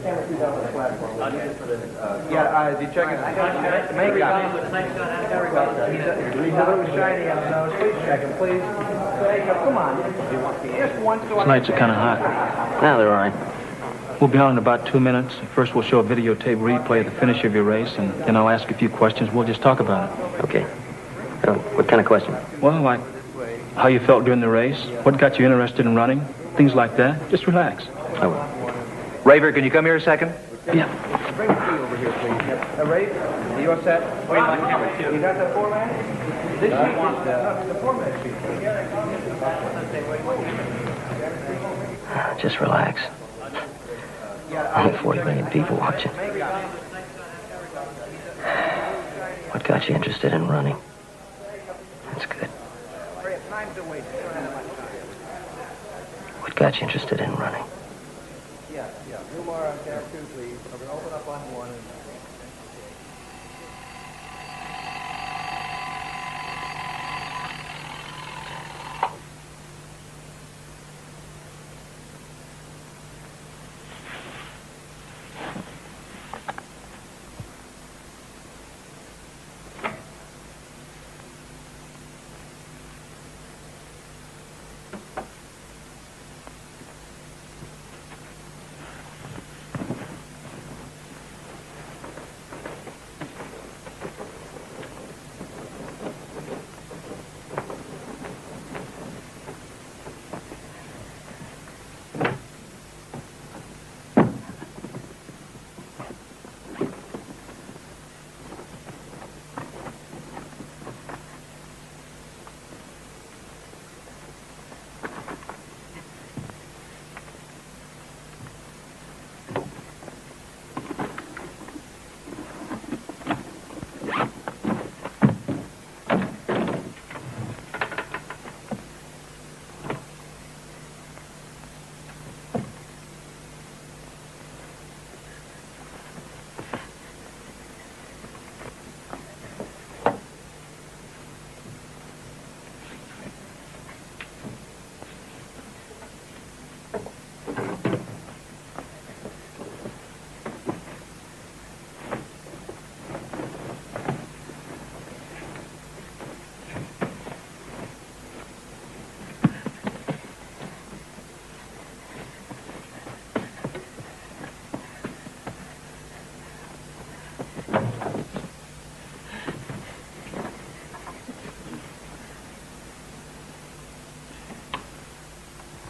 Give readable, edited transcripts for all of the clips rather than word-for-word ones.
Yeah, did you check his makeup? He's a little shiny on his nose. Please check him, please. Come on. Just once. These lights are kind of hot. No, they're all right. We'll be on in about 2 minutes. First, we'll show a videotape replay of the finish of your race, and then I'll ask a few questions. We'll just talk about it. Okay. What kind of question? Well, like how you felt during the race, what got you interested in running, things like that. Just relax. I will. Raver, can you come here a second? Yeah. Bring the key over here, please. Raver, are you all set? Wait, my camera, too. You got the format? This sheet wants the format sheet. Just relax. Only 40 million people watching. What got you interested in running? That's good. What got you interested in running? Yeah. Two more on tab 2, please. We're going to open up on 1.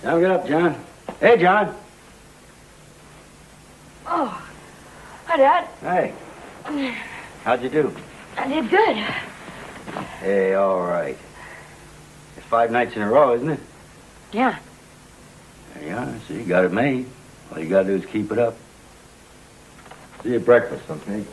Now get up, John. Hey, John. Oh. Hi, Dad. Hey. How'd you do? I did good. Hey, all right. It's 5 nights in a row, isn't it? Yeah. There you are. So you got it made. All you gotta do is keep it up. See you at breakfast, okay?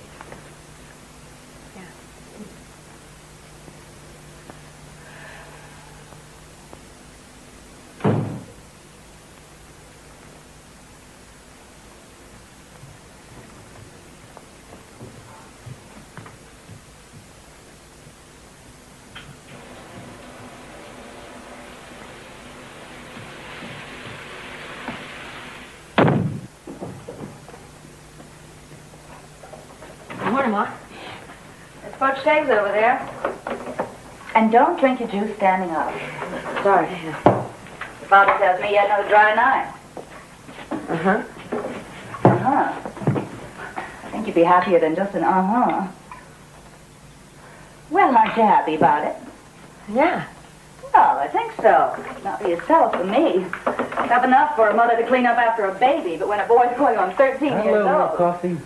Morning, Ma. There's poached eggs over there. And don't drink your juice standing up. Sorry. Your father tells me you had no dry night. Uh-huh. Uh-huh. I think you'd be happier than just an uh-huh. Well, aren't you happy about it? Yeah. Well, I think so. Not for yourself, for me. Tough enough for a mother to clean up after a baby, but when a boy's going on 13 A years little more old... coffee.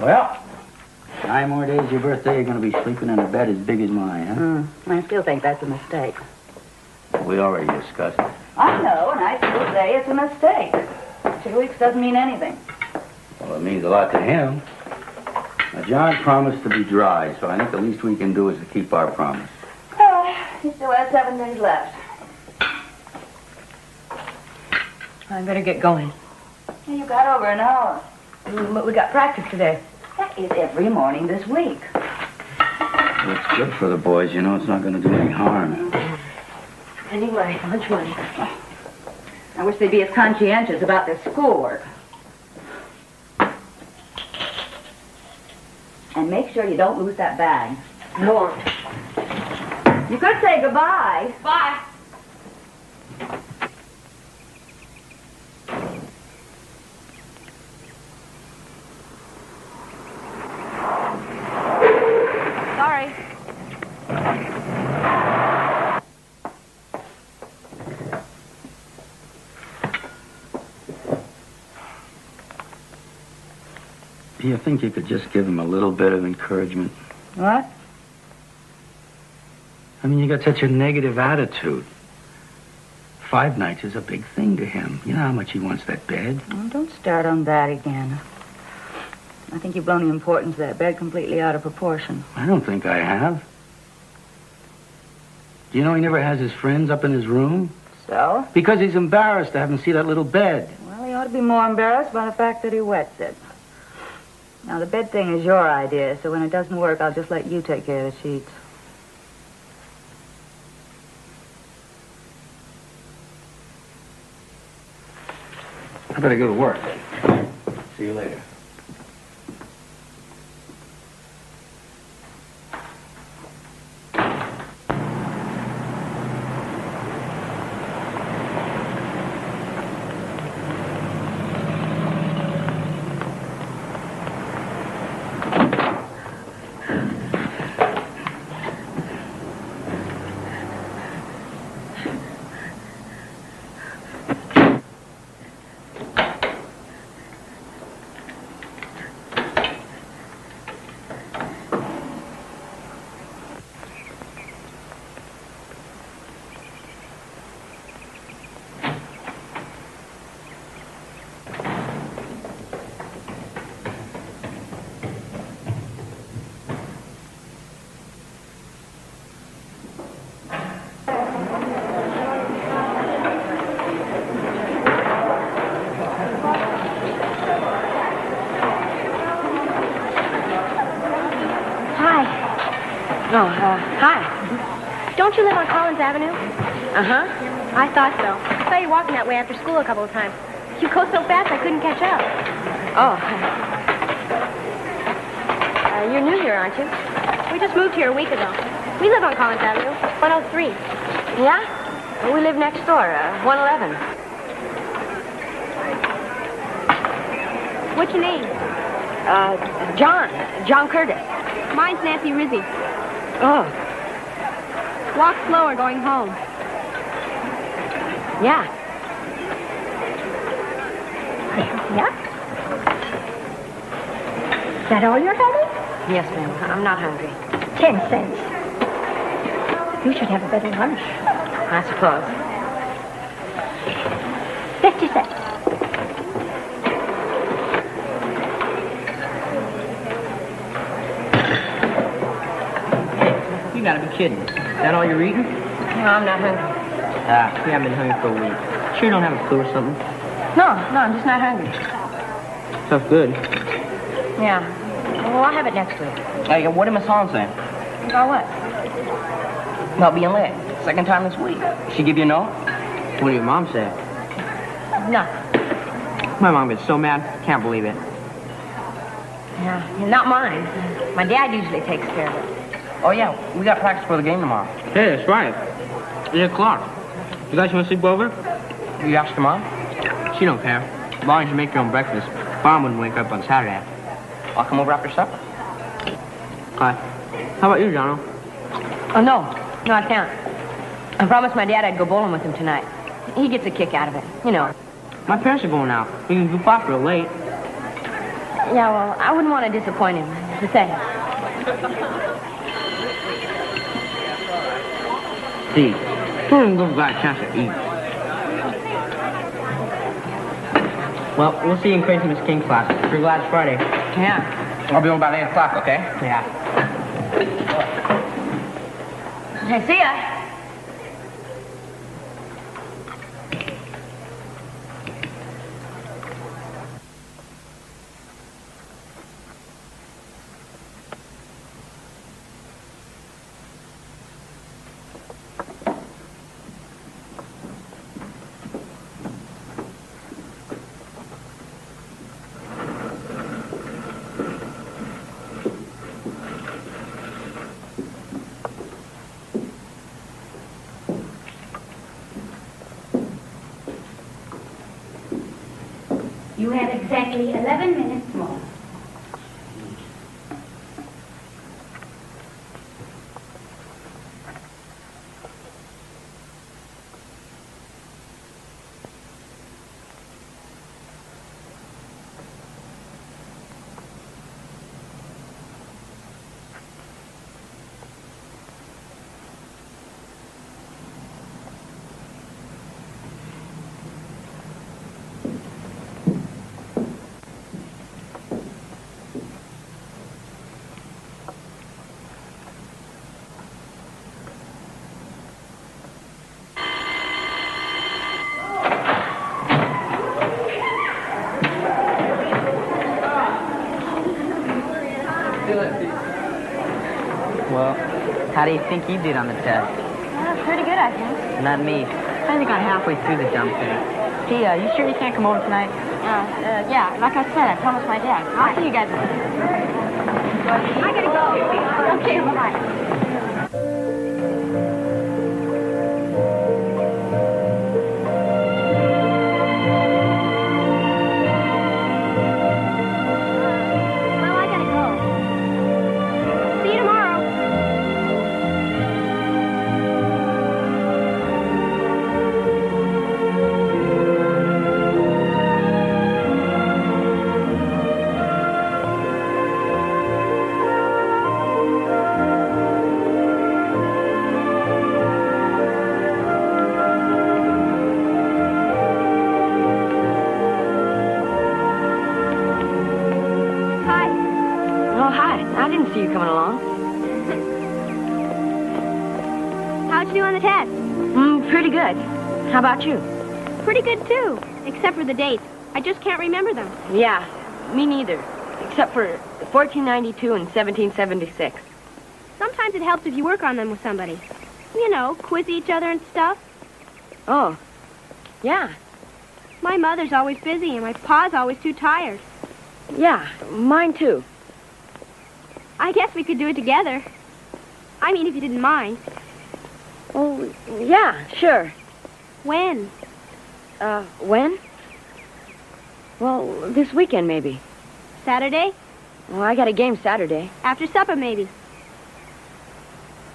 Well, 9 more days of your birthday, you're going to be sleeping in a bed as big as mine, huh? I still think that's a mistake. We already discussed it. I know, and I still say it's a mistake. 2 weeks doesn't mean anything. Well, it means a lot to him. Now, John promised to be dry, so I think the least we can do is to keep our promise. Oh, he still has 7 days left. I better get going. You got over an hour. But we got practice today. That is every morning this week. Well, it's good for the boys, you know. It's not going to do any harm. Anyway, lunch money. I wish they'd be as conscientious about their schoolwork. And make sure you don't lose that bag. I won't. You could say goodbye. Bye. Sorry. Do you think you could just give him a little bit of encouragement? What? I mean, you got such a negative attitude. 5 nights is a big thing to him. You know how much he wants that bed? Oh, don't start on that again. I think you've blown the importance of that bed completely out of proportion. I don't think I have. Do you know he never has his friends up in his room? So? Because he's embarrassed to have them see that little bed. Well, he ought to be more embarrassed by the fact that he wets it. Now, the bed thing is your idea, so when it doesn't work, I'll just let you take care of the sheets. I better go to work. See you later. Hi. Don't you live on Collins Avenue? Uh-huh. I thought so. I saw you walking that way after school a couple of times. You go so fast I couldn't catch up. Oh. You're new here, aren't you? We just moved here a week ago. We live on Collins Avenue, 103. Yeah? Well, we live next door, 111. What's your name? John Curtis. Mine's Nancy Rizzi. Oh, Walk slower going home. yeah. Yeah? Is that all you're having? Yes, ma'am. I'm not hungry. 10 cents. You should have a better lunch. I suppose. 50 cents. You gotta be kidding. Is that all you're eating? No, I'm not hungry. Ah, we haven't been hungry for a week. Sure you don't have a flu or something? No, I'm just not hungry. Stuff good. Yeah. Well, I'll have it next week. Hey, what did Miss Holland say? About what? About being late. Second time this week. She give you a note? What did your mom say? Nothing. My mom gets so mad. Can't believe it. Yeah, not mine. My dad usually takes care of it. Oh, yeah. We got practice for the game tomorrow. Hey, that's right. 8 o'clock. You guys want to sleep over? You asked your mom? She don't care. As long as you make your own breakfast. Mom wouldn't wake up on Saturday. I'll come over after supper. Hi. How about you, Jono? Oh, no, I can't. I promised my dad I'd go bowling with him tonight. He gets a kick out of it, you know. My parents are going out. We can goof off real late. Yeah, well, I wouldn't want to disappoint him. The thing. See, we've got a chance to eat. Well, we'll see you in Crazy Miss King class. You're glad it's Friday. Yeah. I'll be home about 8 o'clock, okay? Yeah. Hey, see ya. You have exactly 11 minutes more. Well, how do you think you did on the test? Pretty good, I think. Not me. I only got halfway through the dumb thing. Hey, you sure you can't come over tonight? Yeah, like I said, I promised my dad. I'll see you guys later. I gotta go. Okay, bye-bye. Well, I gotta go. See you tomorrow. Hi. Oh, hi. I didn't see you coming along. How'd you do on the test? Pretty good. How about you? Pretty good, too. Except for the dates. I just can't remember them. Yeah, me neither. Except for 1492 and 1776. Sometimes it helps if you work on them with somebody. You know, quiz each other and stuff. Oh, yeah. My mother's always busy and my pa's always too tired. Yeah, mine too. I guess we could do it together. I mean, if you didn't mind. Oh, yeah, sure. When? When? Well, this weekend, maybe. Saturday? Well, I got a game Saturday. After supper, maybe.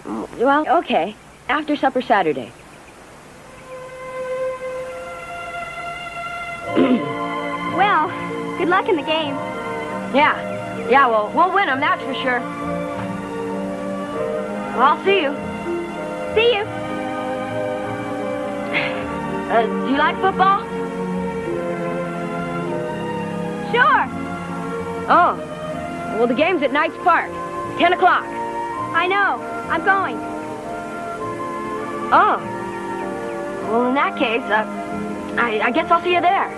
Oh, well, okay. After supper Saturday. Well, good luck in the game. Yeah, well, we'll win them, that's for sure. Well, I'll see you. See you. Do you like football? Sure. Oh, well, the game's at Knights Park. 10 o'clock. I know. I'm going. Oh. Well, in that case, I guess I'll see you there.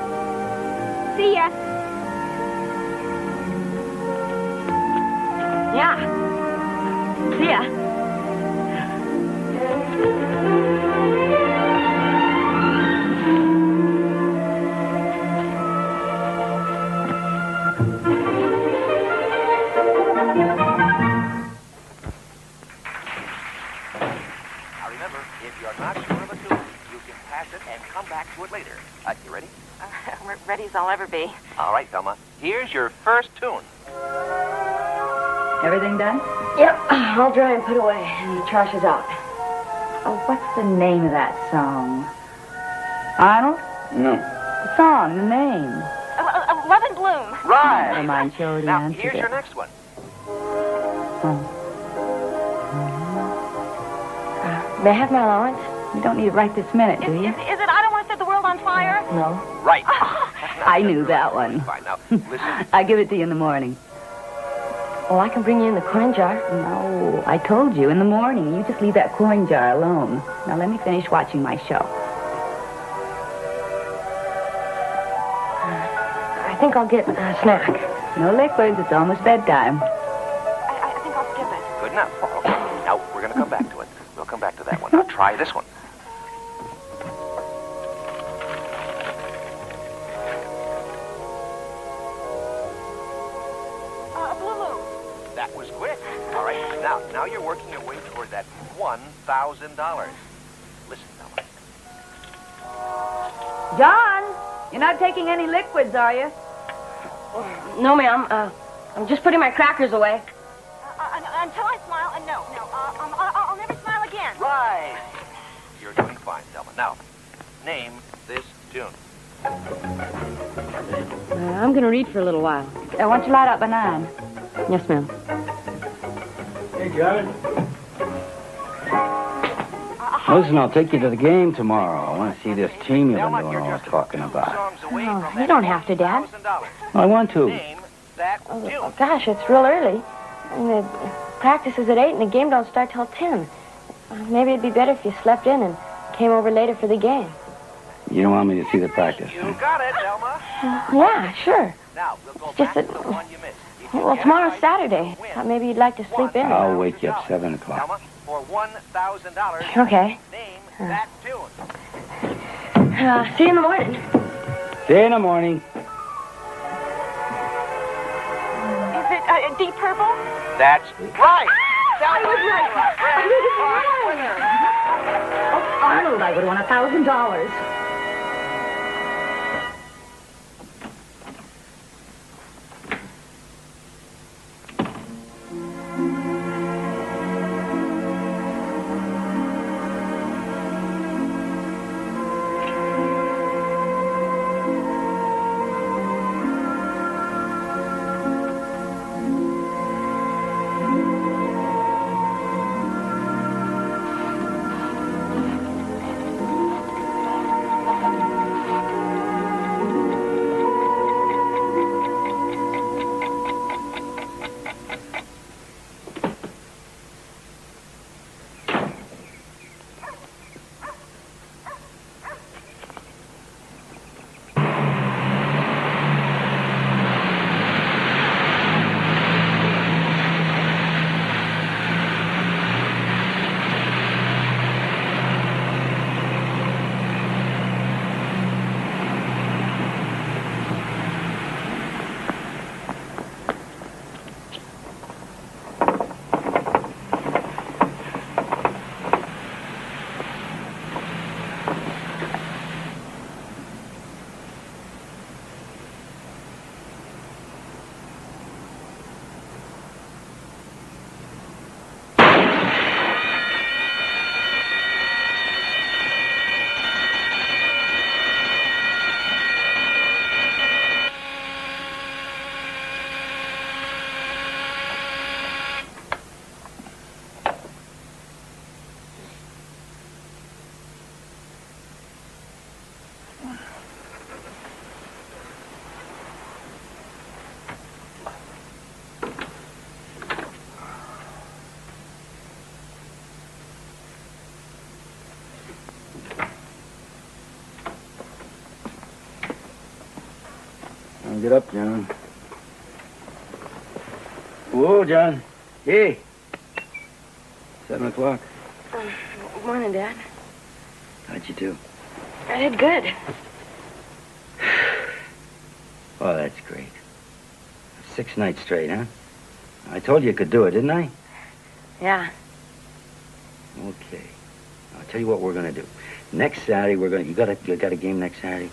See ya. Yeah. See ya. Now remember, if you're not sure of a tune, you can pass it and come back to it later. You ready? Ready as I'll ever be. All right, Thelma. Here's your first tune. Everything done? Yep, I'll dry and put away, and the trash is out. Oh, what's the name of that song? Arnold? No. The song, the name. Love and Bloom. Right. Never mind, she already Now, answered here's it. your next one. May I have my allowance? You don't need it right this minute, do you? Is it I Don't Want to Set the World on Fire? No. Right. I knew that one. Fine. Now, listen. I'll give it to you in the morning. Oh, I can bring you in the coin jar. No, I told you, in the morning. You just leave that coin jar alone. Now let me finish watching my show. I think I'll get a snack. No liquids, it's almost bedtime. I think I'll skip it. Good enough. Okay. Now, we're going to come back to it. We'll come back to that one. Now, try this one. Blue. That was quick. All right. Now you're working your way toward that $1,000. Listen, Thelma. John, You're not taking any liquids, are you? No, ma'am. I'm just putting my crackers away. Until I smile, no. I'll never smile again. Right. You're doing fine, Selma. Now, name this tune. I'm going to read for a little while. I want you light up by 9. Yes, ma'am. Hey, John. Listen, I'll take you to the game tomorrow. I want to see this team you've been doing all the talking about. Oh, you don't have to, Dad. I want to. Name that tune. Oh, gosh, it's real early. And the practice is at 8 and the game don't start till 10. Maybe it'd be better if you slept in and came over later for the game. You don't want me to see the practice? You got it, Selma. Yeah, sure. Now, we'll go It's back just to that- the one you missed. If you Well, get it tomorrow's right, Saturday. you win. Thought maybe you'd like to sleep in. I'll wake you up 7 o'clock. Selma, for $1,000, Okay. name that tune. See you in the morning. See you in the morning. Is it Deep Purple? That's right. I was right. Arnold, I would have won $1,000. Get up, John. Whoa, John. Hey. 7 o'clock. Morning, Dad. How'd you do? I did good. Oh, that's great. 6 nights straight, huh? I told you could do it, didn't I? Yeah. Okay. I'll tell you what we're gonna do. Next Saturday, we're gonna. You got a game next Saturday?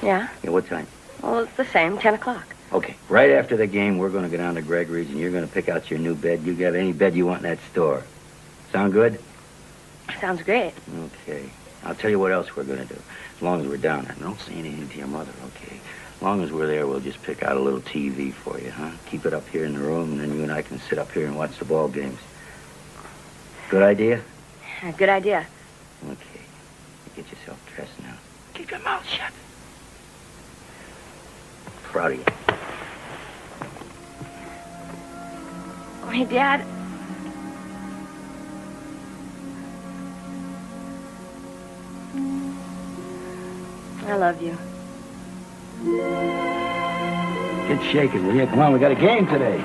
Yeah? Yeah. What time? Well, it's the same, 10 o'clock. Okay. Right after the game, we're gonna go down to Gregory's, and you're gonna pick out your new bed. You got any bed you want in that store. Sound good? Sounds great. Okay. I'll tell you what else we're gonna do. As long as we're down there, don't say anything to your mother, okay? As long as we're there, we'll just pick out a little TV for you, huh? Keep it up here in the room, and then you and I can sit up here and watch the ball games. Good idea? Good idea. Okay. Get yourself dressed now. Keep your mouth shut. Proud of you. Oh, hey, Dad. I love you. Get shaking, will you? Come on, we got a game today.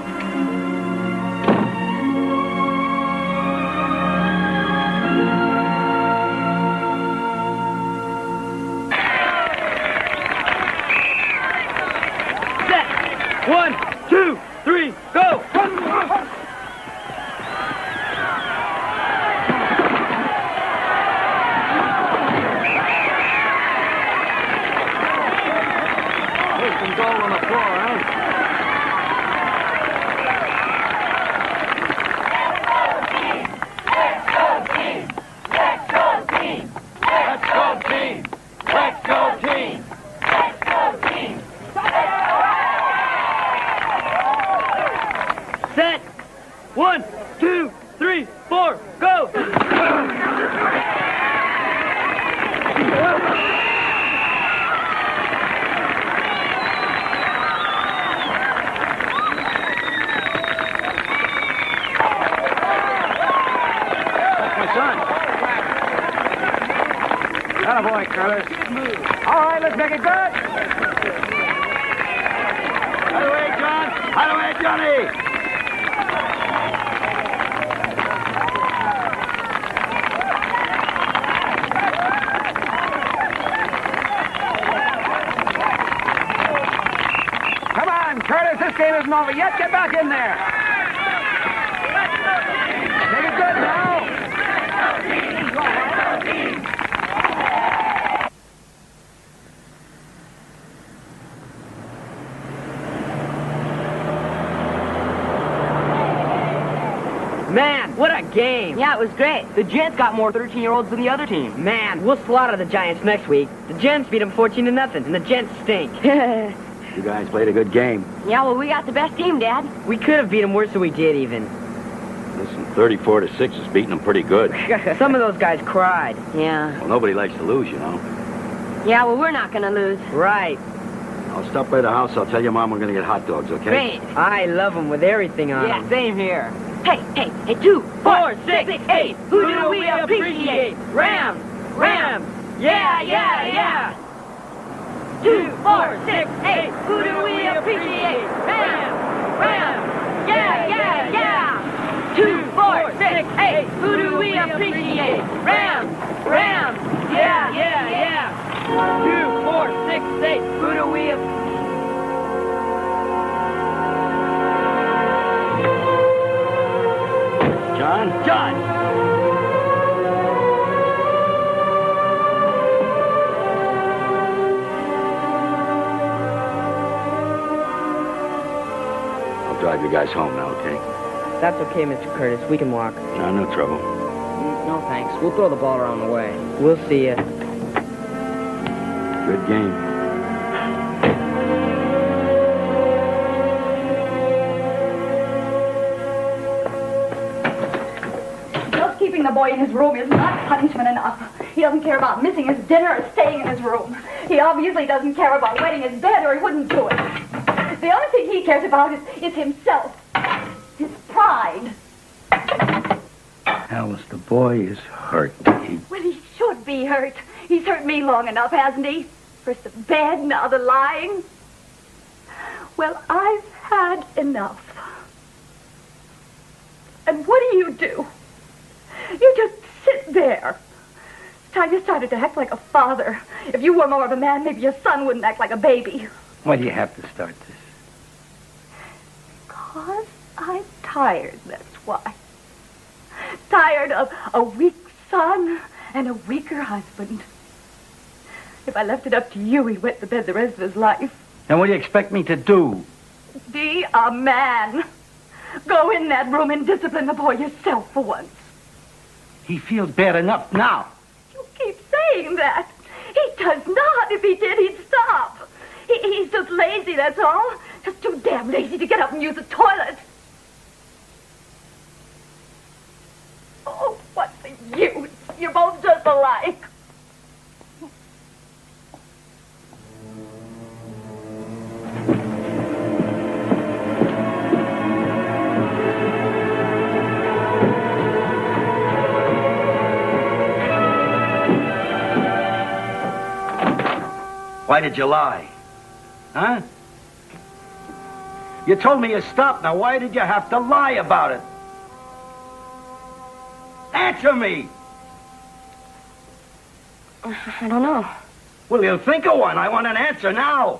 Set. 1, 2, 3, go! Attaboy, Curtis. All right, let's make it good. Right away, John. Right away, Johnny. Come on, Curtis, this game isn't over yet. Get back in there. Make it good now. Man, what a game. Yeah, it was great. The Gents got more 13-year-olds than the other team. Man, we'll slaughter the Giants next week. The Gents beat them 14-0, and the Gents stink. You guys played a good game. Yeah, well, we got the best team, Dad. We could have beat them worse than we did, even. Listen, 34-6 is beating them pretty good. Some of those guys cried. Yeah. Well, nobody likes to lose, you know. Yeah, well, we're not going to lose. Right. I'll stop by the house. I'll tell your mom we're going to get hot dogs, okay? Great. I love them with everything on them. Yeah, same here. Hey, 2, 4, 6, 8. Who do we appreciate? Rams. Yeah. 2, 4, 6, 8. Who do we appreciate? Rams. Yeah. 2, 4, 6, 8. Who do we appreciate? Rams. Yeah. 2, 4, 6, 8. Who do we appreciate? John! I'll drive you guys home now, okay? That's okay, Mr. Curtis. We can walk. No trouble. No, thanks. We'll throw the ball around the way. We'll see you. Good game. Keeping the boy in his room is not punishment enough. He doesn't care about missing his dinner or staying in his room. He obviously doesn't care about wetting his bed or he wouldn't do it. The only thing he cares about is himself. His pride. Alice, the boy is hurt. Well, he should be hurt. He's hurt me long enough, hasn't he? First the bed, now the lying. Well, I've had enough. And what do? You just sit there. It's time you started to act like a father. If you were more of a man, maybe your son wouldn't act like a baby. Why do you have to start this? Because I'm tired, that's why. Tired of a weak son and a weaker husband. If I left it up to you, he'd wet the bed the rest of his life. And what do you expect me to do? Be a man. Go in that room and discipline the boy yourself for once. He feels bad enough now. You keep saying that. He does not. If he did, he'd stop. He's just lazy, that's all. Just too damn lazy to get up and use the toilet. Oh, what's the use? You're both just alike. Why did you lie? Huh? You told me you stopped. Now, why did you have to lie about it? Answer me! I don't know. Well, you'll think of one. I want an answer now.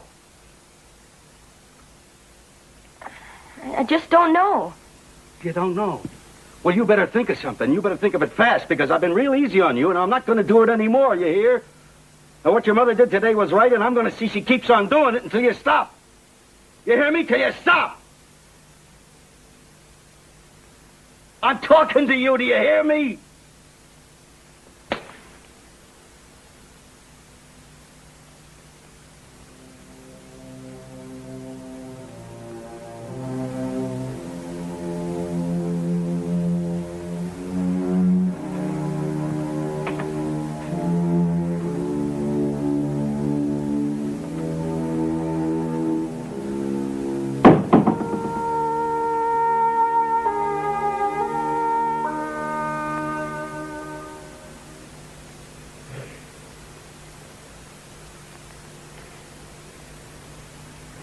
I just don't know. You don't know? Well, you better think of something. You better think of it fast, because I've been real easy on you, and I'm not going to do it anymore, you hear? Now, what your mother did today was right, and I'm going to see she keeps on doing it until you stop. You hear me? Till you stop. I'm talking to you. Do you hear me?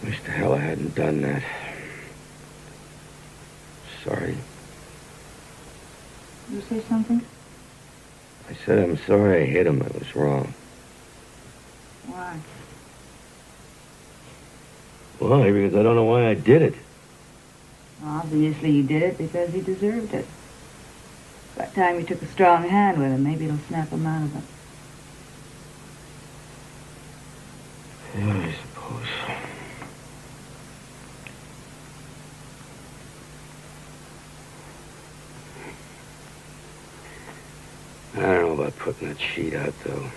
Wish the hell I hadn't done that. Sorry. You say something? I said I'm sorry I hit him. I was wrong. Why? Why? Because I don't know why I did it. Obviously you did it because he deserved it. By the time you took a strong hand with him, maybe it'll snap him out of it. Yeah, I suppose. I don't know about putting that sheet out, though.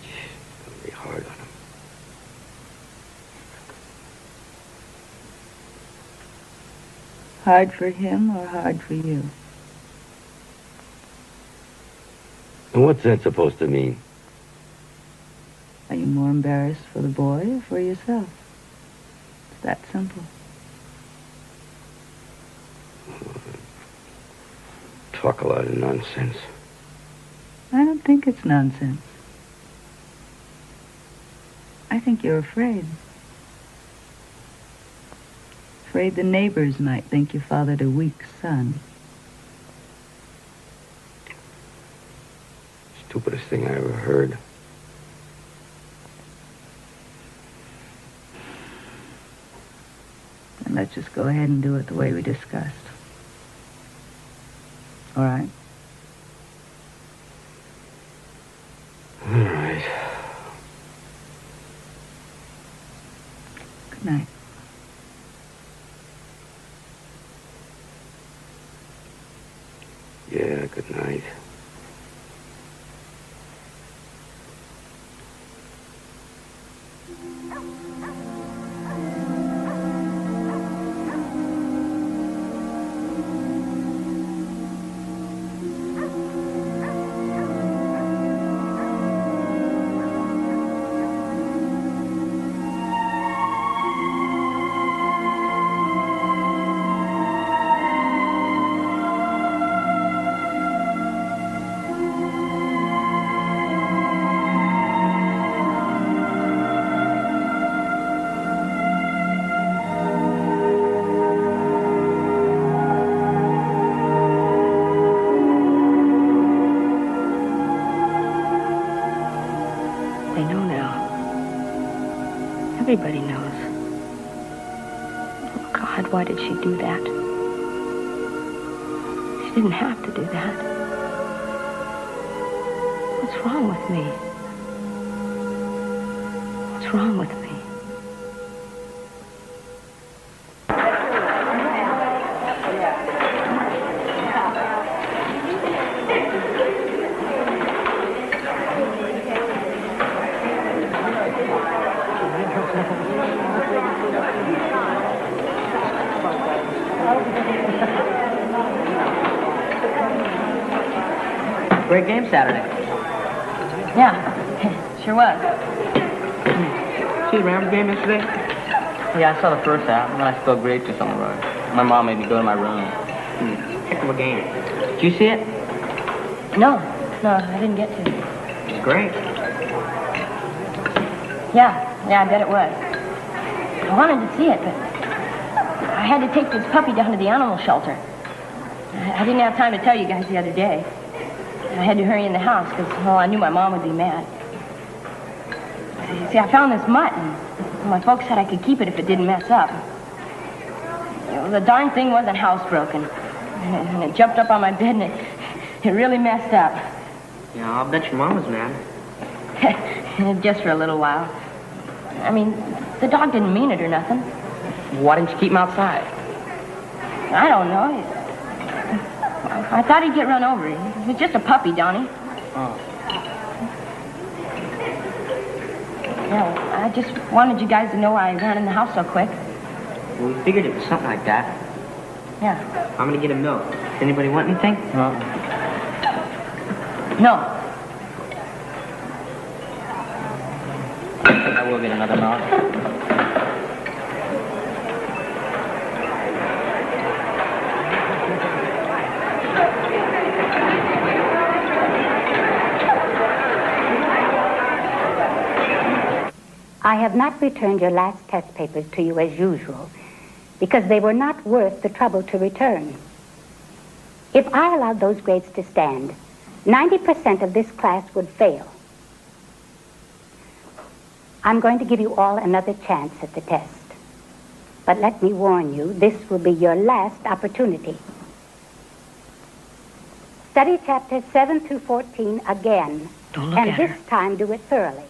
It's gonna be hard on him. Hard for him or hard for you? And what's that supposed to mean? Are you more embarrassed for the boy or for yourself? It's that simple. Talk a lot of nonsense. I don't think it's nonsense. I think you're afraid. Afraid the neighbors might think you fathered a weak son. Stupidest thing I ever heard. And let's just go ahead and do it the way we discussed. All right? All right. Good night. Yeah, good night. Everybody knows. Oh, God, why did she do that? She didn't have to do that. What's wrong with me? What's wrong with me? Great game Saturday. Yeah, sure was. See the Rams game yesterday? Yeah, I saw the first half, and then I spilled grape juice on the road. My mom made me go to my room. Heck of a game. Did you see it? No, I didn't get to. It was great. Yeah, I bet it was. I wanted to see it, but I had to take this puppy down to the animal shelter. I didn't have time to tell you guys the other day. I had to hurry in the house because, well, I knew my mom would be mad. See, I found this mutt, and my folks said I could keep it if it didn't mess up. The darn thing wasn't housebroken. And it jumped up on my bed, and it really messed up. Yeah, I'll bet your mom was mad. Just for a little while. I mean, the dog didn't mean it or nothing. Why didn't you keep him outside? I don't know. I thought he'd get run over. He was just a puppy, Donnie. Oh. Yeah, I just wanted you guys to know why I ran in the house so quick. Well, we figured it was something like that. Yeah. I'm gonna get him milk. Does anybody want anything? No. I think I will get another milk. I have not returned your last test papers to you as usual because they were not worth the trouble to return. If I allowed those grades to stand, 90% of this class would fail. I'm going to give you all another chance at the test. But let me warn you, this will be your last opportunity. Study chapters 7 through 14 again. Don't look and at her. this time do it thoroughly.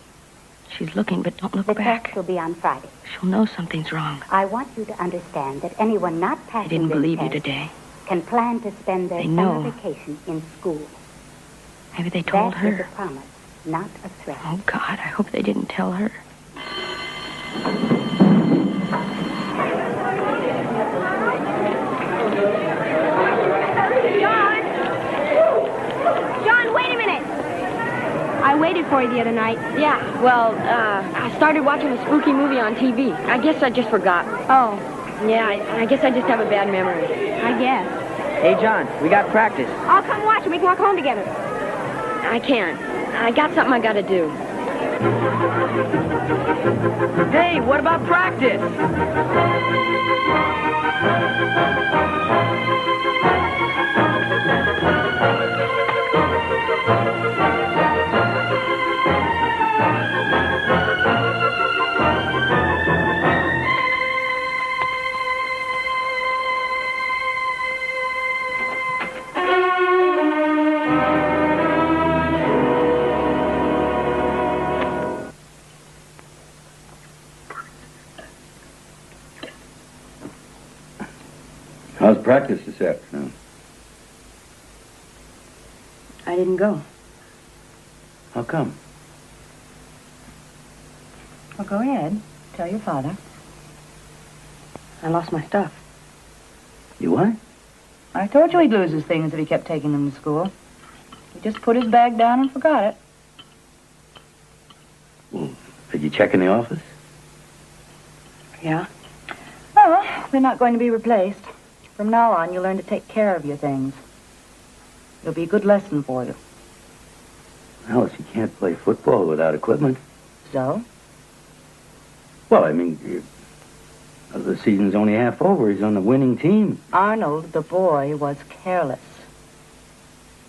She's looking, but don't look The back. test will be on Friday. She'll know something's wrong. I want you to understand that anyone not I passing didn't this believe you test today. can plan to spend their They summer know. vacation in school. Maybe they told That is her. a promise, not a threat. Oh, God, I hope they didn't tell her. John, wait a minute. I waited for you the other night. Yeah, well, I started watching a spooky movie on TV. I guess I just forgot. Oh, Yeah, I guess I just have a bad memory. I guess. Hey, John, we got practice. I'll come watch and we can walk home together. I can't. I got something I gotta do. Hey, what about practice? How's practice this afternoon? I didn't go. How come? Well, go ahead. Tell your father. I lost my stuff. You what? I told you he'd lose his things if he kept taking them to school. He just put his bag down and forgot it. Well, did you check in the office? Yeah? Oh, they're not going to be replaced. From now on, you'll learn to take care of your things. It'll be a good lesson for you. Alice, you can't play football without equipment. So? Well, I mean, the season's only half over. He's on the winning team. Arnold, the boy, was careless.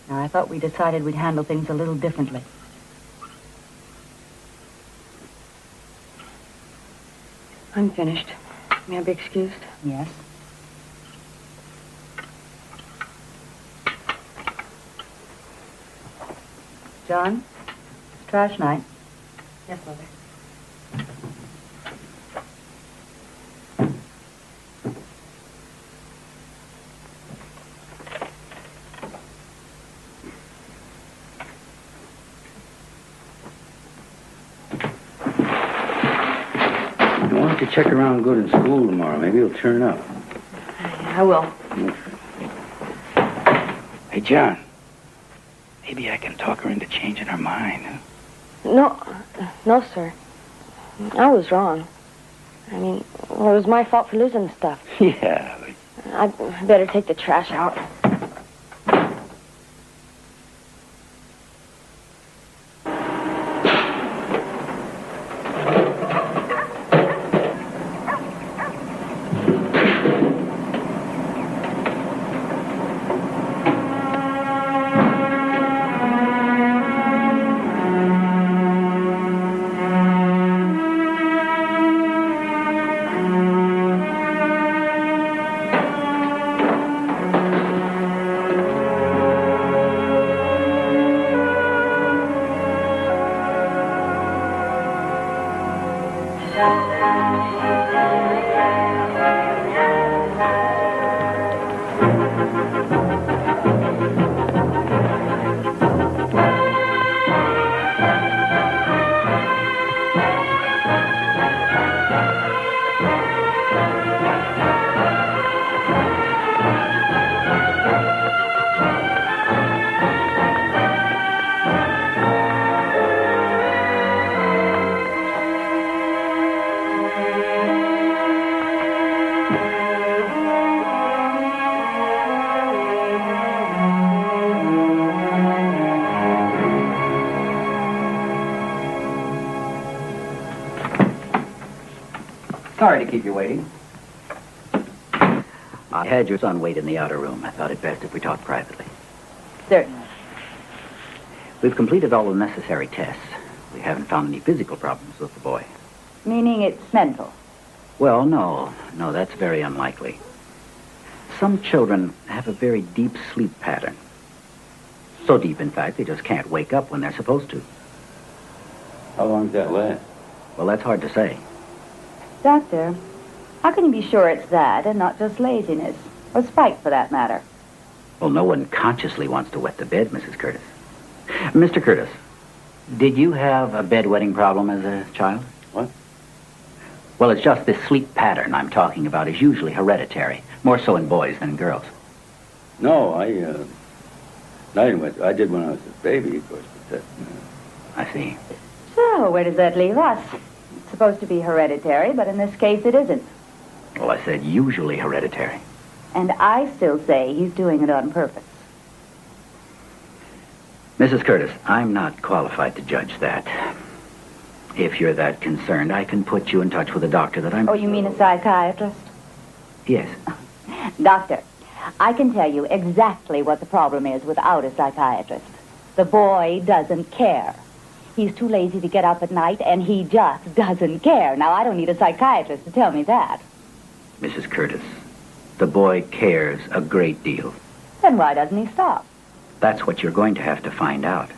Now, I thought we decided we'd handle things a little differently. I'm finished. May I be excused? Yes. John, it's trash night. Yes, Mother. Why don't you check around good in school tomorrow? Maybe he'll turn up. I will. Hey, John. Maybe I can talk her into changing her mind. No, sir. I was wrong. I mean, well, it was my fault for losing the stuff. Yeah, I'd better take the trash out. Sorry to keep you waiting. I had your son wait in the outer room. I thought it best if we talked privately. Certainly. We've completed all the necessary tests. We haven't found any physical problems with the boy. Meaning it's mental. Well, no, that's very unlikely. Some children have a very deep sleep pattern. So deep, in fact, they just can't wake up when they're supposed to. How long does that last? Well, that's hard to say. Doctor, how can you be sure it's that and not just laziness? Or spite, for that matter? Well, no one consciously wants to wet the bed, Mrs. Curtis. Mr. Curtis, did you have a bedwetting problem as a child? What? Well, it's just this sleep pattern I'm talking about is usually hereditary, more so in boys than in girls. No, I did when I was a baby, of course, but that... I see. So, where does that leave us? It's supposed to be hereditary, but in this case it isn't. Well, I said usually hereditary. And I still say he's doing it on purpose. Mrs. Curtis, I'm not qualified to judge that. If you're that concerned, I can put you in touch with a doctor that I'm... Oh, you mean a psychiatrist? Yes. Doctor, I can tell you exactly what the problem is without a psychiatrist. The boy doesn't care. He's too lazy to get up at night, and he just doesn't care. Now, I don't need a psychiatrist to tell me that. Mrs. Curtis, the boy cares a great deal. Then why doesn't he stop? That's what you're going to have to find out.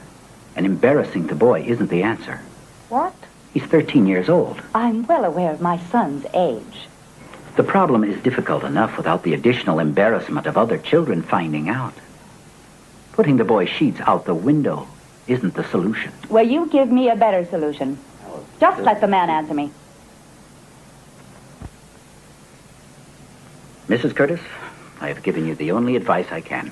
And embarrassing the boy isn't the answer. What? He's 13 years old. I'm well aware of my son's age. The problem is difficult enough without the additional embarrassment of other children finding out. Putting the boy's sheets out the window isn't the solution. Well, you give me a better solution. Just let the man answer me. Mrs. Curtis, I have given you the only advice I can.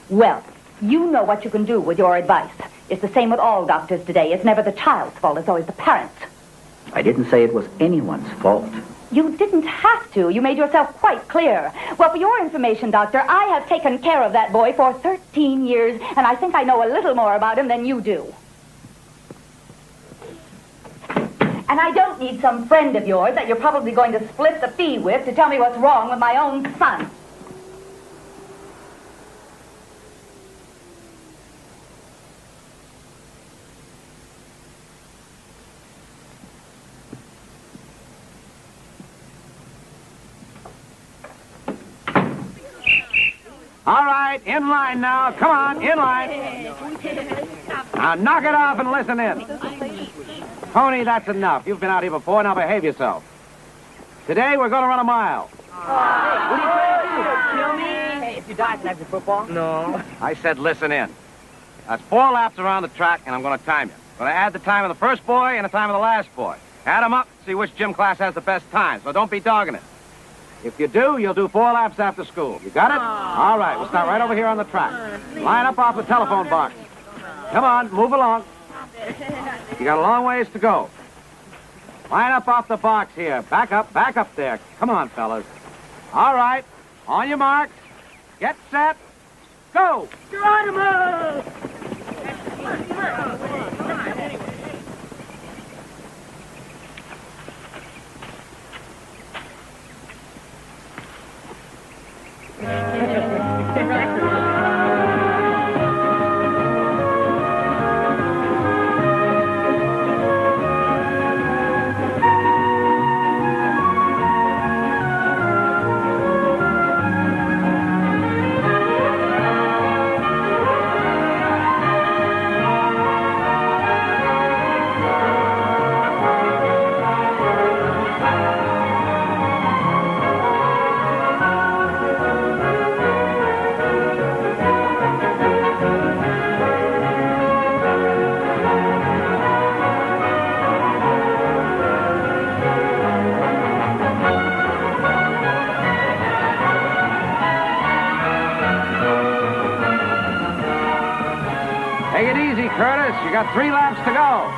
Well, you know what you can do with your advice. It's the same with all doctors today. It's never the child's fault. It's always the parents'. I didn't say it was anyone's fault. You didn't have to. You made yourself quite clear. Well, for your information, Doctor, I have taken care of that boy for 13 years, and I think I know a little more about him than you do. And I don't need some friend of yours that you're probably going to split the fee with to tell me what's wrong with my own son. All right, in line now. Come on, in line. Now, knock it off and listen in. Tony, that's enough. You've been out here before. Now behave yourself. Today, we're going to run a mile. What are you trying to do? Kill me? Hey, if you die, can I have your football? No. I said listen in. That's 4 laps around the track, and I'm going to time you. I'm going to add the time of the first boy and the time of the last boy. Add them up, see which gym class has the best time, so don't be dogging it. If you do, you'll do 4 laps after school. You got it? All right, we'll start right over here on the track. Line up off the telephone box. Come on, move along. You got a long ways to go. Line up off the box here. Back up there. Come on, fellas. All right, on your marks. Get set. Go! Geronimo! Take it easy, Curtis. You got 3 laps to go.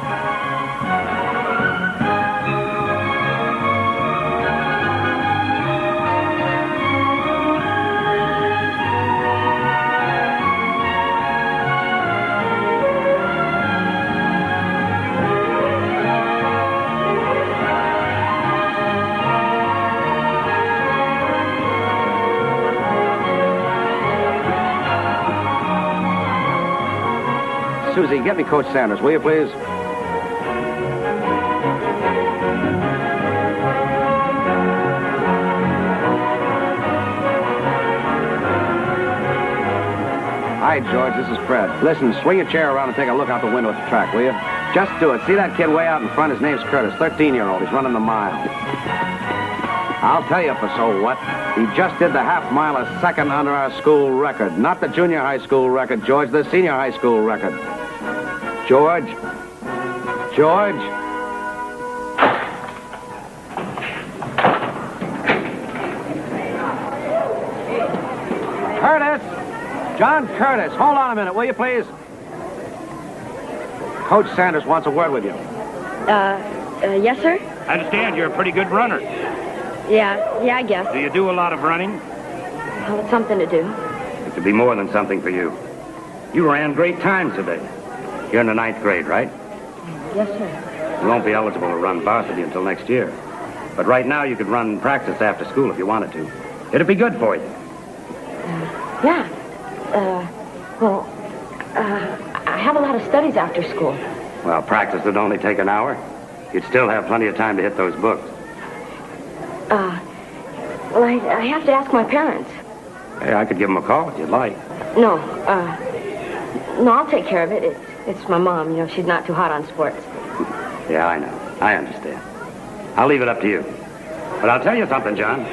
Susie, get me Coach Sanders, will you, please? Hi, George, this is Fred. Listen, swing your chair around and take a look out the window at the track, will you? Just do it. See that kid way out in front? His name's Curtis, 13-year-old. He's running the mile. I'll tell you for so what. He just did the half mile a second under our school record. Not the junior high school record, George, the senior high school record. George? George? Curtis! John Curtis, hold on a minute, will you, please? Coach Sanders wants a word with you. Yes, sir? I understand you're a pretty good runner. Yeah, I guess. Do you do a lot of running? Well, it's something to do. It could be more than something for you. You ran great times today. You're in the 9th grade, right? Yes, sir. You won't be eligible to run varsity until next year. But right now you could run practice after school if you wanted to. It'd be good for you. Yeah. I have a lot of studies after school. Well, practice would only take an hour. You'd still have plenty of time to hit those books. Well, I have to ask my parents. Hey, I could give them a call if you'd like. No, I'll take care of it. It's my mom, you know, she's not too hot on sports. Yeah, I know. I understand. I'll leave it up to you. But I'll tell you something, John.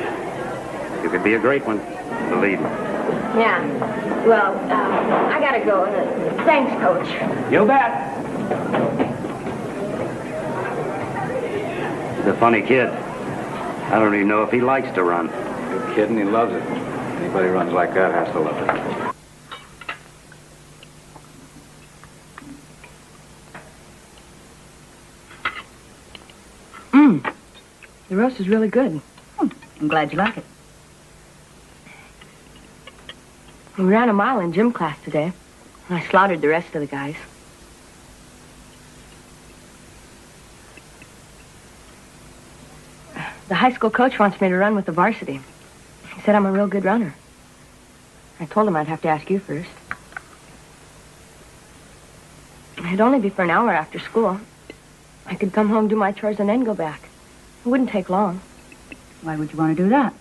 You could be a great one. Believe me. Yeah. Well, I gotta go. Thanks, Coach. You bet. He's a funny kid. I don't even know if he likes to run. You're kidding, he loves it. Anybody who runs like that has to love it. The roast is really good. I'm glad you like it. We ran a mile in gym class today. I slaughtered the rest of the guys. The high school coach wants me to run with the varsity. He said I'm a real good runner. I told him I'd have to ask you first. It'd only be for an hour after school. I could come home, do my chores, and then go back. It wouldn't take long. Why would you want to do that?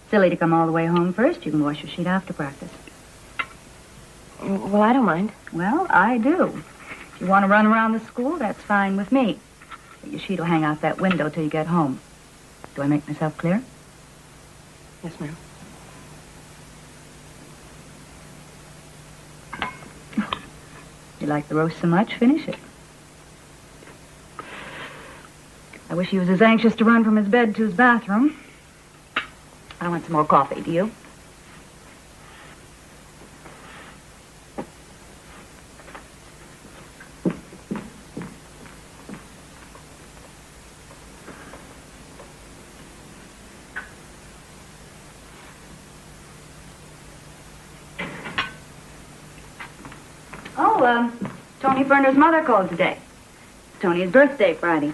Silly to come all the way home first. You can wash your sheet after practice. Well, I don't mind. Well, I do. If you want to run around the school, that's fine with me. But your sheet will hang out that window till you get home. Do I make myself clear? Yes, ma'am. You like the roast so much, finish it. I wish he was as anxious to run from his bed to his bathroom. I want some more coffee, do you? Tony Ferner's mother called today. It's Tony's birthday Friday.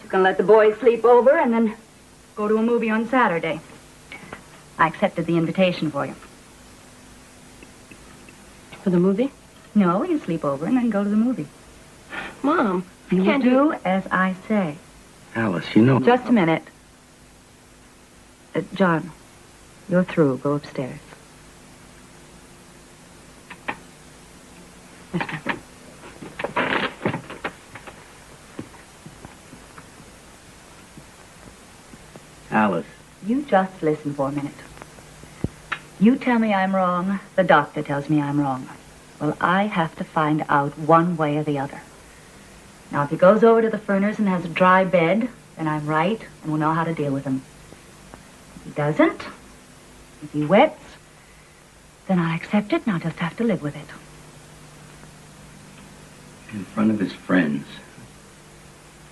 She's gonna let the boys sleep over and then go to a movie on Saturday. I accepted the invitation for you. For the movie? No, you sleep over and then go to the movie. Mom, you can't do as I say. Alice, you know... Just a minute. John, you're through. Go upstairs. Alice. You just listen for a minute. You tell me I'm wrong. The doctor tells me I'm wrong. Well, I have to find out one way or the other. Now, if he goes over to the Furners and has a dry bed, then I'm right, and we'll know how to deal with him. If he doesn't, if he wets, then I'll accept it, and I'll just have to live with it. In front of his friends.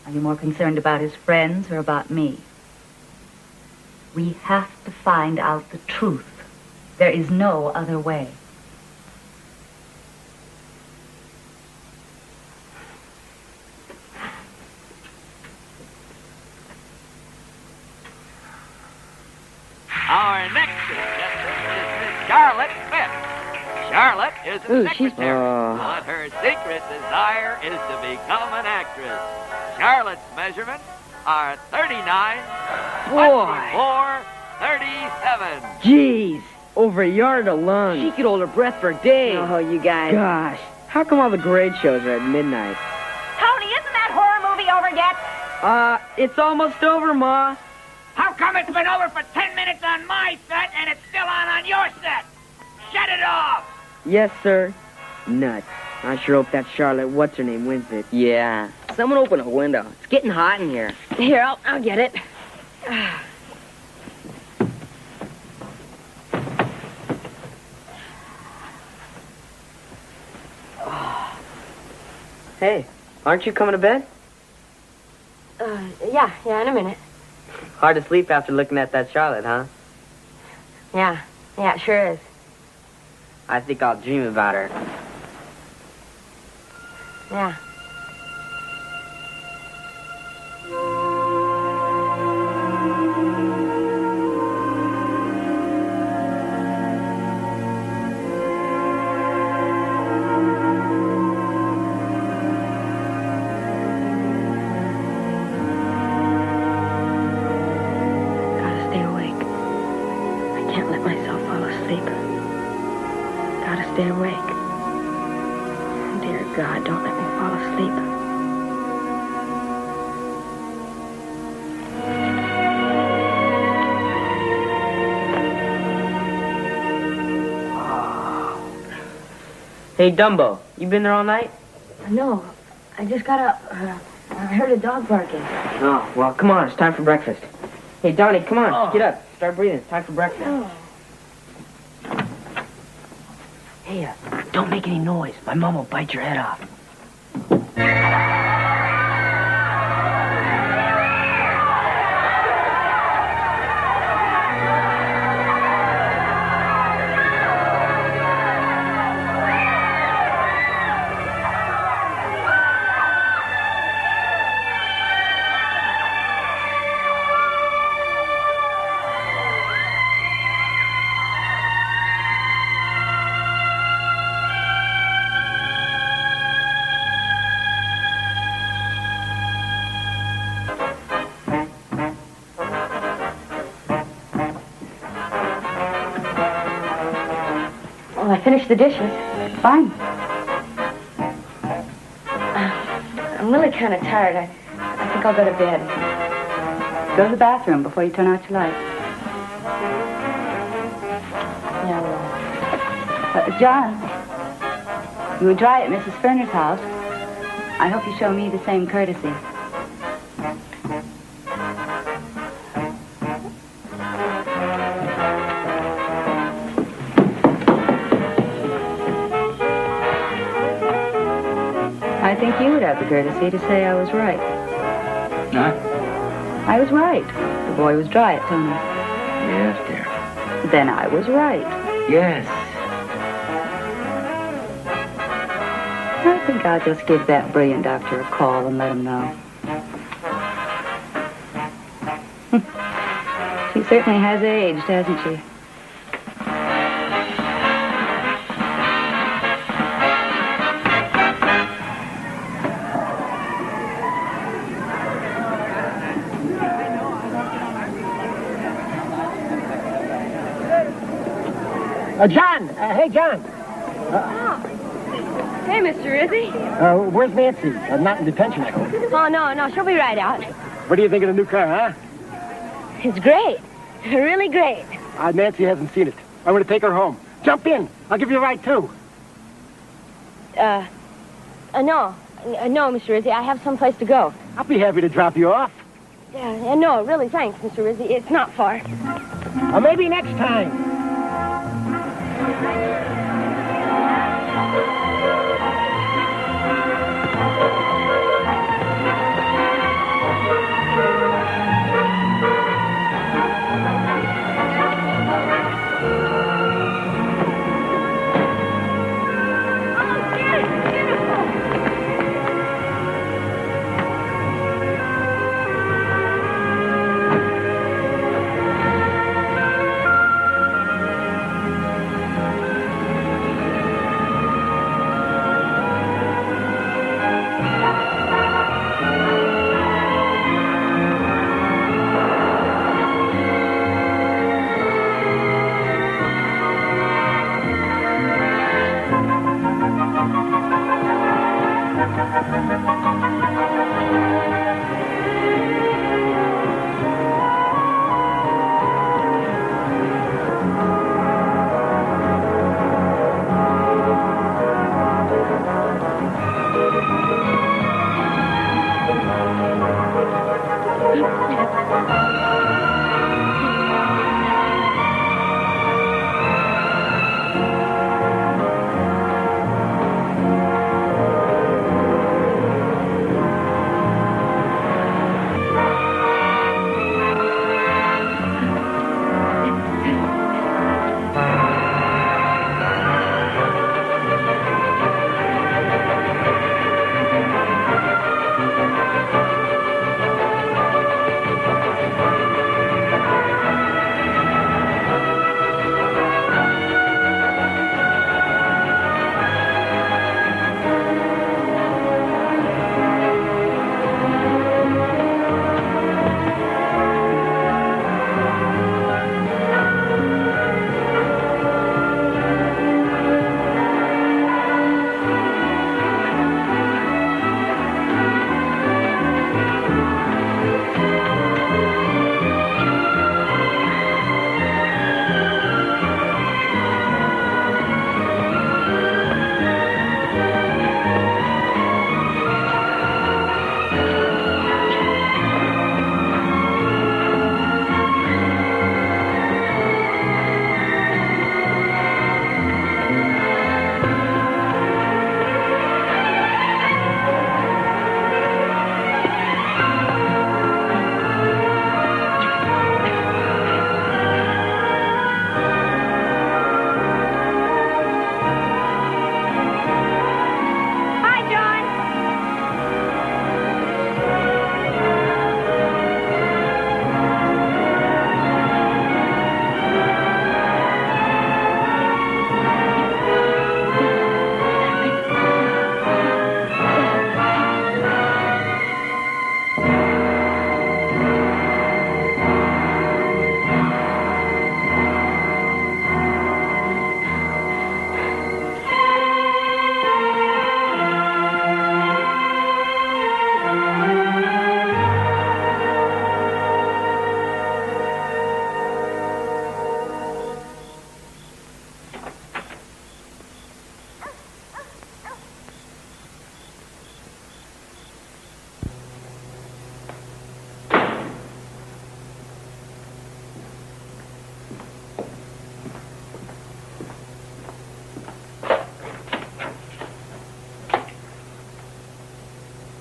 Are you more concerned about his friends or about me? We have to find out the truth. There is no other way. Our next contestant is Miss Charlotte Smith. Charlotte is Ooh, a she's- secretary, but her secret desire is to become an actress. Charlotte's measurements are 39, Boy. 24, 37. Jeez. Over a yard of lungs. She could hold her breath for days. Oh, you guys. Gosh. How come all the grade shows are at midnight? Tony, isn't that horror movie over yet? It's almost over, Ma. How come it's been over for 10 minutes on my set and it's still on your set? Shut it off! Yes, sir. Nuts. I sure hope that Charlotte What's-Her-Name wins it. Yeah. Someone open a window. It's getting hot in here. Here, I'll get it. Hey, aren't you coming to bed? Yeah, in a minute. Hard to sleep after looking at that Charlotte, huh? Yeah, it sure is. I think I'll dream about her. Yeah. Gotta stay awake. I can't let myself fall asleep. Gotta stay awake. Dear God, don't let me fall asleep. Hey, Dumbo, you been there all night? No, I just got up. I heard a dog barking. Oh, well, come on, it's time for breakfast. Hey, Donnie, come on, get up. Start breathing. It's time for breakfast. Oh. Hey, don't make any noise. My mom will bite your head off. Well, I finished the dishes. Fine. I'm really kind of tired. I think I'll go to bed. Go to the bathroom before you turn out your light. Yeah, well. John, you were dry at Mrs. Ferner's house. I hope you show me the same courtesy. I think you would have the courtesy to say I was right. Huh? I was right. The boy was dry at Tony's. Yes, dear. Then I was right. Yes. I think I'll just give that brilliant doctor a call and let him know. She certainly has aged, hasn't she? John! Hey, John! Hey, Mr. Rizzy. Where's Nancy? Not in detention, I hope. Oh, no, she'll be right out. What do you think of the new car, huh? It's great. Really great. Nancy hasn't seen it. I want to take her home. Jump in. I'll give you a ride, too. No, Mr. Rizzy. I have someplace to go. I'll be happy to drop you off. No, really, thanks, Mr. Rizzy. It's not far. Or maybe next time.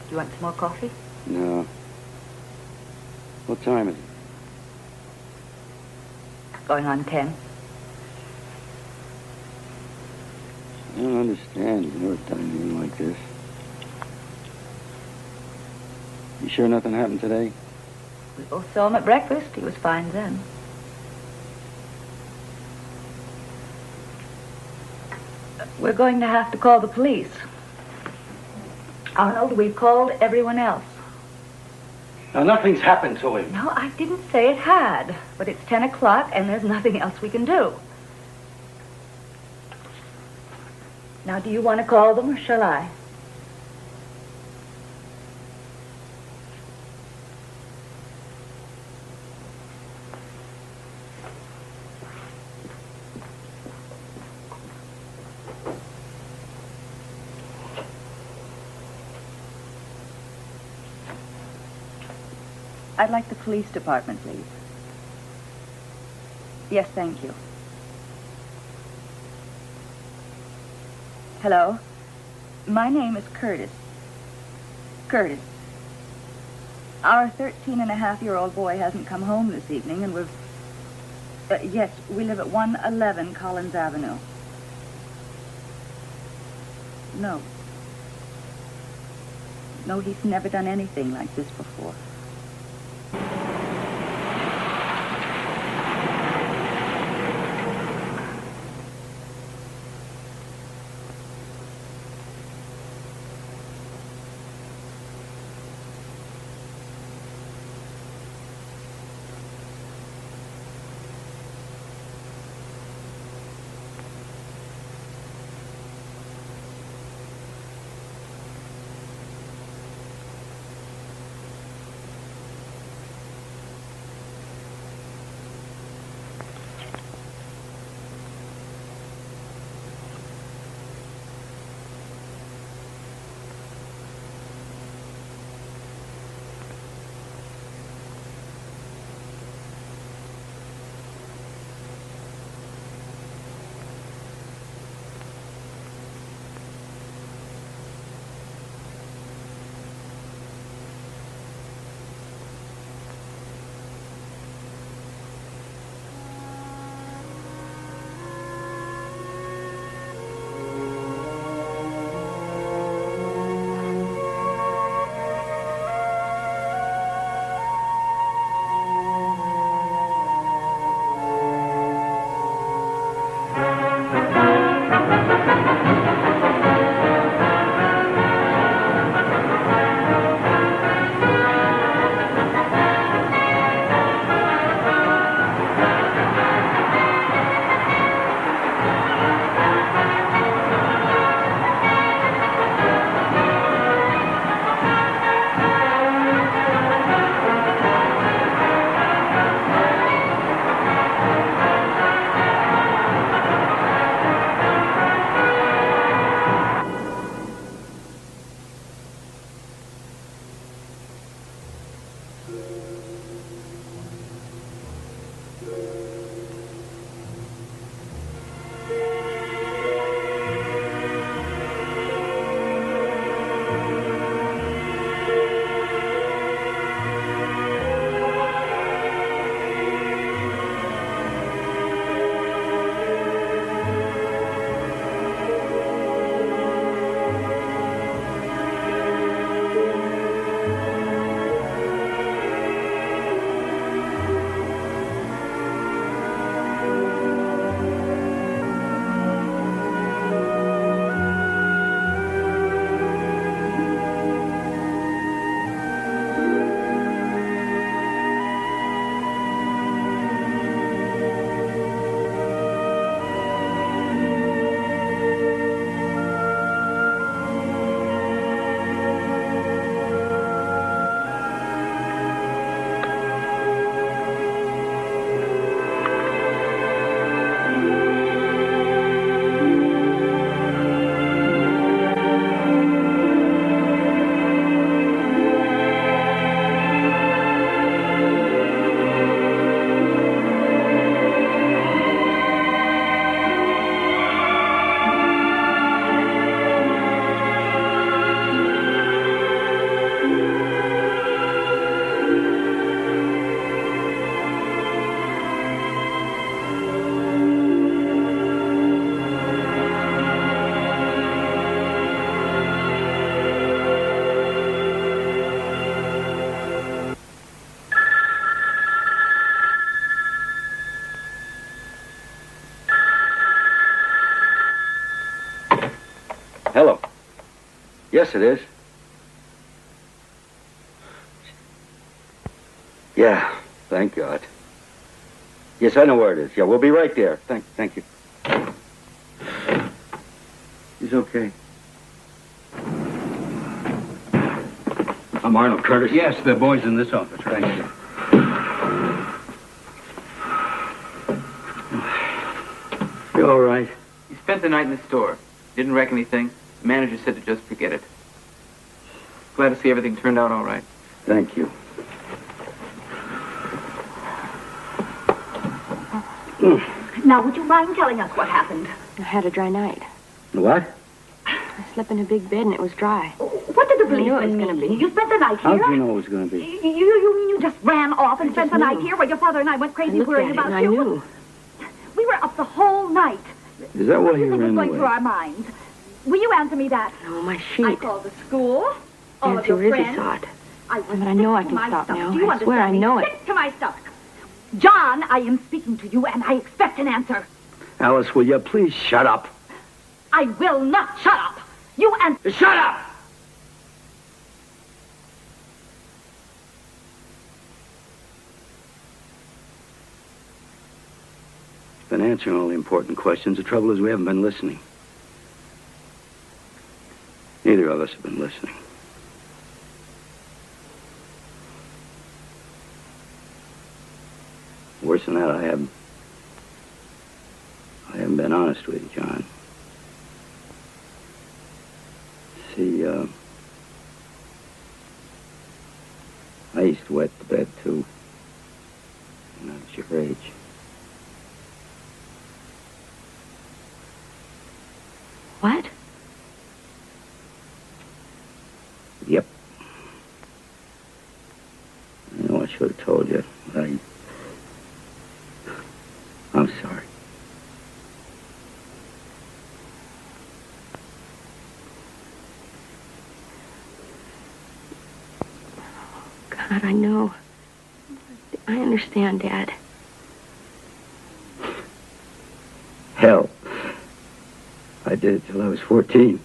Do you want some more coffee? No. What time is it? Going on 10. I don't understand. You've never done anything like this. You sure nothing happened today? We both saw him at breakfast. He was fine then. We're going to have to call the police. Arnold, we've called everyone else. Now, nothing's happened to him. No, I didn't say it had. But it's 10 o'clock, and there's nothing else we can do. Now, do you want to call them, or shall I? I'd like the police department, please. Yes, thank you. Hello? My name is Curtis. Curtis. Our 13-and-a-half-year-old boy hasn't come home this evening, and we've... yes, we live at 111 Collins Avenue. No. No, he's never done anything like this before. Yes, it is. Yeah, thank God. Yes, I know where it is. Yeah, we'll be right there. Thank you. He's okay. I'm Arnold Curtis. Yes, the boy's in this office. Thank you. You all right? He spent the night in the store. Didn't wreck anything. The manager said to just forget it. Glad to see everything turned out all right. Thank you. Now, would you mind telling us what happened? I had a dry night. What? I slept in a big bed and it was dry. What did the I knew it was policeman going to mean? be. You spent the night How here? did you know it was going to be? You mean you just ran off and spent the night here while your father and I went crazy worrying about I you? knew. We were up the whole night. Is that why What do you you think was ran going away? through our minds? Will you answer me that? Oh, my sheet. I called the school. All Nancy of your Rizzi friends. saw it. I was But I know I sick can to my stop stomach. now. Do you I swear I understand me? know it. Sick to my stomach. John, I am speaking to you, and I expect an answer. Alice, will you please shut up? I will not shut up. You answer. Shut up! Been answering all the important questions. The trouble is we haven't been listening. Neither of us have been listening. Worse than that, I haven't been honest with you, John. See, I used to wet the bed, too. When I was your age. What? Yep. I know I should have told you, but I'm sorry. God, I know. I understand, Dad. Hell. I did it till I was 14.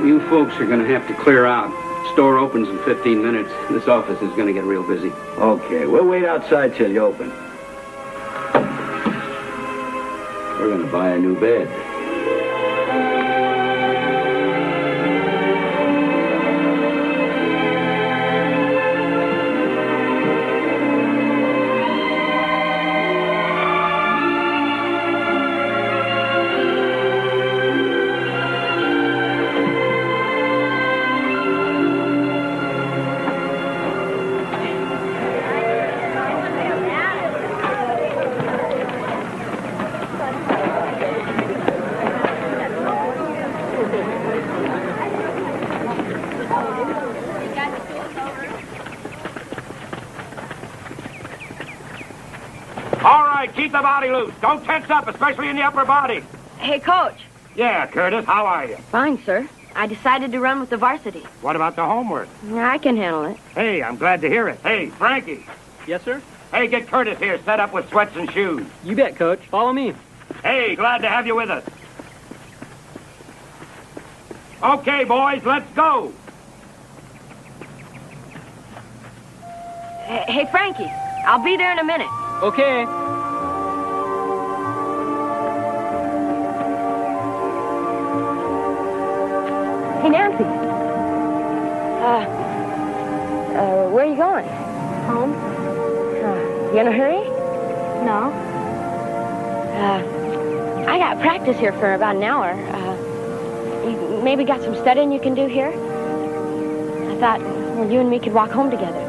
You folks are going to have to clear out. Store opens in 15 minutes. This office is going to get real busy. Okay, we'll wait outside till you open. We're going to buy a new bed. All right, keep the body loose. Don't tense up, especially in the upper body. Hey, Coach. Yeah, Curtis, how are you? Fine, sir. I decided to run with the varsity. What about the homework? I can handle it. Hey, I'm glad to hear it. Hey, Frankie. Yes, sir? Hey, get Curtis here set up with sweats and shoes. You bet, Coach. Follow me. Hey, glad to have you with us. Okay, boys, let's go. Hey, Frankie. I'll be there in a minute. Okay. Hey, Nancy. Where are you going? Home? You in a hurry? No. I got practice here for about an hour. You maybe got some studying you can do here? I thought, well, you and me could walk home together.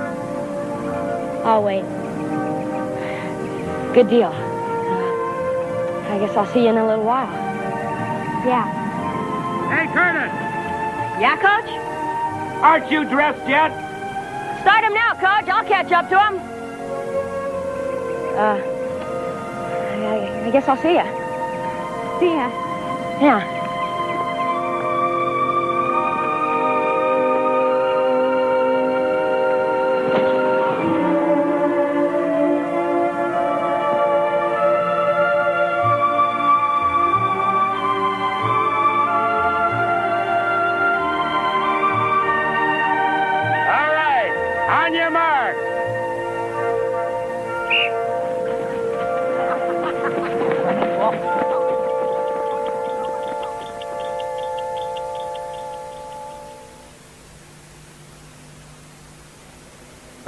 I'll wait. Good deal. I guess I'll see you in a little while. Yeah. Hey, Curtis. Yeah, Coach? Aren't you dressed yet? Start him now, Coach. I'll catch up to him. I guess I'll see ya. See ya. Yeah.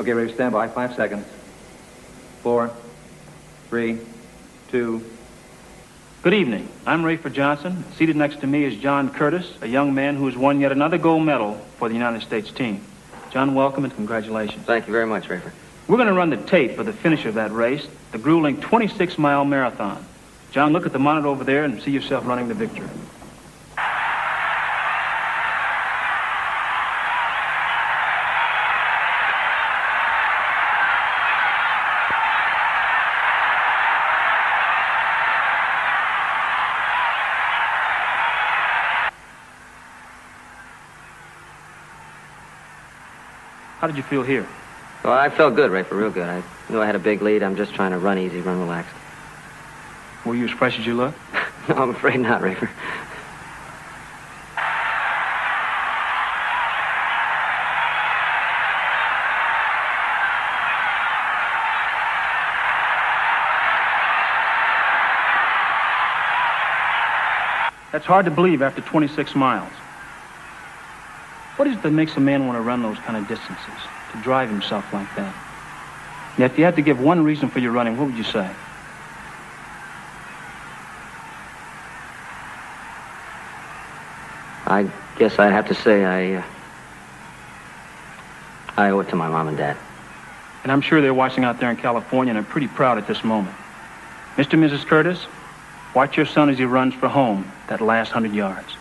Okay, ready, stand by. 5 seconds. 4, 3, 2. Good evening. I'm Rafer Johnson. Seated next to me is John Curtis, a young man who has won yet another gold medal for the United States team. John, welcome and congratulations. Thank you very much, Rafer. We're going to run the tape for the finish of that race, the grueling 26-mile marathon. John, look at the monitor over there and see yourself running the victory. How did you feel here? Well, I felt good, Rafer, real good. I knew I had a big lead. I'm just trying to run easy, run relaxed. Were you as fresh as you look? No, I'm afraid not, Rafer. That's hard to believe after 26 miles. What is it that makes a man want to run those kind of distances, to drive himself like that? Yet if you had to give one reason for your running, what would you say? I guess I'd have to say I owe it to my mom and dad. And I'm sure they're watching out there in California and are pretty proud at this moment. Mr. and Mrs. Curtis, watch your son as he runs for home that last 100 yards.